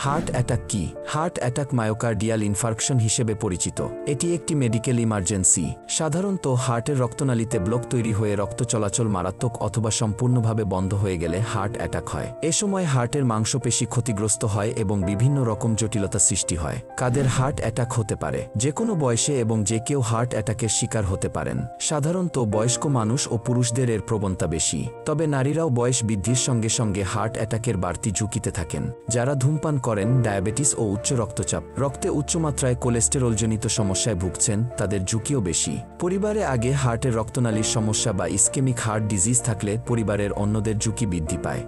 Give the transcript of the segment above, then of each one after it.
Heart attack কি? Heart attack myocardial infarction হিসেবে পরিচিত। এটি একটি মেডিকেল ইমার্জেন্সি। সাধারণত হার্টের রক্তনালীতে ব্লক তৈরি হয়ে রক্ত চলাচল মারাত্মক অথবা সম্পূর্ণভাবে বন্ধ হয়ে গেলে হার্ট অ্যাটাক হয়। এ সময় হার্টের মাংসপেশি ক্ষতিগ্রস্ত হয় এবং বিভিন্ন রকম জটিলতা সৃষ্টি হয়। কাদের হার্ট অ্যাটাক হতে পারে? যে কোনো বয়সে এবং যে কেউ হার্ট অ্যাটাকের শিকার হতে পারেন। সাধারণত বয়স্ক মানুষ ও পুরুষদের এর প্রবণতা বেশি, তবে নারীরাও বয়স বৃদ্ধির সঙ্গে সঙ্গে হার্ট অ্যাটাকের বাড়তি ঝুঁকিতে থাকেন। যারা ধূমপান করেন, ডায়াবেটিস ও উচ্চ রক্তচাপ, রক্তে উচ্চমাত্রায় কোলেস্টেরলজনিত সমস্যায় ভুগছেন, তাদের ঝুঁকিও বেশি। পরিবারে আগে হার্টের রক্তনালীর সমস্যা বা ইসকেমিক হার্ট ডিজিজ থাকলে পরিবারের অন্যদের ঝুঁকি বৃদ্ধি পায়।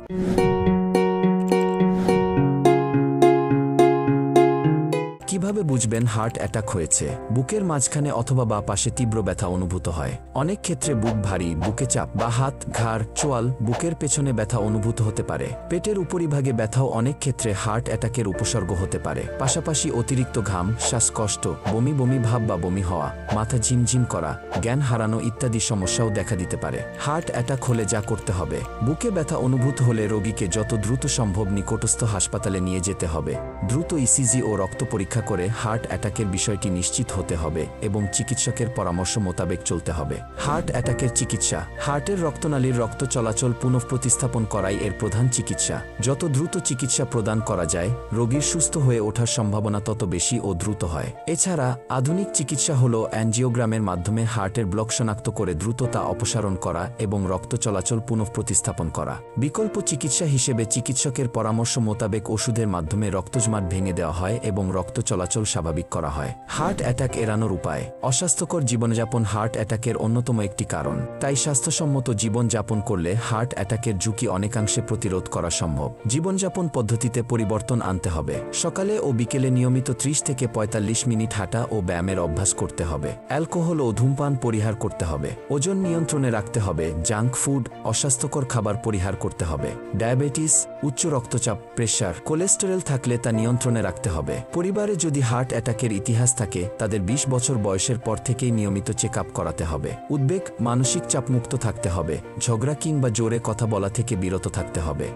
কিভাবে বুঝবেন হার্ট অ্যাটাক হয়েছে? বুকের মাঝখানে অথবা বা পাশে তীব্র ব্যথা অনুভূত হয়। অনেক ক্ষেত্রে বুক ভারী, বুকে চাপ বা হাত, ঘাড়, চোয়াল, বুকের পেছনে ব্যথা অনুভূত হতে পারে। পেটের উপরিভাগে ব্যথাও অনেক ক্ষেত্রে হার্ট অ্যাটাকের উপসর্গ হতে পারে। পাশাপাশি অতিরিক্ত ঘাম, শ্বাসকষ্ট, বমি বমি ভাব বা বমি হওয়া, মাথা ঝিমঝিম করা, জ্ঞান হারানো ইত্যাদি সমস্যাও দেখা দিতে পারে। হার্ট অ্যাটাক হলে যা করতে হবে: বুকে ব্যথা অনুভূত হলে রোগীকে যত দ্রুত সম্ভব নিকটস্থ হাসপাতালে নিয়ে যেতে হবে। দ্রুত ইসিজি ও রক্ত পরীক্ষা করে হার্ট অ্যাটাকের বিষয়টি নিশ্চিত হতে হবে এবং চিকিৎসকের পরামর্শ মোতাবেক চলতে হবে। হার্ট অ্যাটাকের চিকিৎসা: হার্টের রক্তনালীর রক্ত চলাচল পুনঃপ্রতিস্থাপন করাই এর প্রধান চিকিৎসা। যত দ্রুত চিকিৎসা প্রদান করা যায়, রোগীর সুস্থ হয়ে ওঠার সম্ভাবনা তত বেশি ও দ্রুত হয়। এছাড়া আধুনিক চিকিৎসা হল অ্যাঞ্জিওগ্রামের মাধ্যমে হার্টের ব্লক শনাক্ত করে দ্রুত তা অপসারণ করা এবং রক্ত চলাচল পুনঃপ্রতিস্থাপন করা। বিকল্প চিকিৎসা হিসেবে চিকিৎসকের পরামর্শ মোতাবেক ওষুধের মাধ্যমে রক্তজমাট ভেঙে দেওয়া হয় এবং রক্ত চলাচল স্বাভাবিক করা হয়। হার্ট অ্যাটাক এড়ানোর উপায়: অস্বাস্থ্যকর জীবনযাপন হার্ট অ্যাটাকের অন্যতম একটি কারণ। তাই স্বাস্থ্যসম্মত জীবনযাপন করলে হার্ট অ্যাটাকের ঝুঁকি অনেকাংশে প্রতিরোধ করা সম্ভব। জীবনযাপন পদ্ধতিতে পরিবর্তন আনতে হবে। সকালে ও বিকেলে নিয়মিত 30 থেকে 45 মিনিট হাঁটা ও ব্যায়ামের অভ্যাস করতে হবে। অ্যালকোহল ও ধূমপান পরিহার করতে হবে। ওজন নিয়ন্ত্রণে রাখতে হবে। জাঙ্ক ফুড, অস্বাস্থ্যকর খাবার পরিহার করতে হবে। ডায়াবেটিস, উচ্চ রক্তচাপ, প্রেশার, কোলেস্টেরল থাকলে তা নিয়ন্ত্রণে রাখতে হবে। পরিবারে যদি হার্ট অ্যাটাকের ইতিহাস থাকে, তাদের 20 বছর বয়সের পর থেকেই নিয়মিত চেক আপ করাতে হবে। উদ্বেগ, মানসিক চাপমুক্ত থাকতে হবে। ঝগড়া কিংবা জোরে কথা বলা থেকে বিরত থাকতে হবে।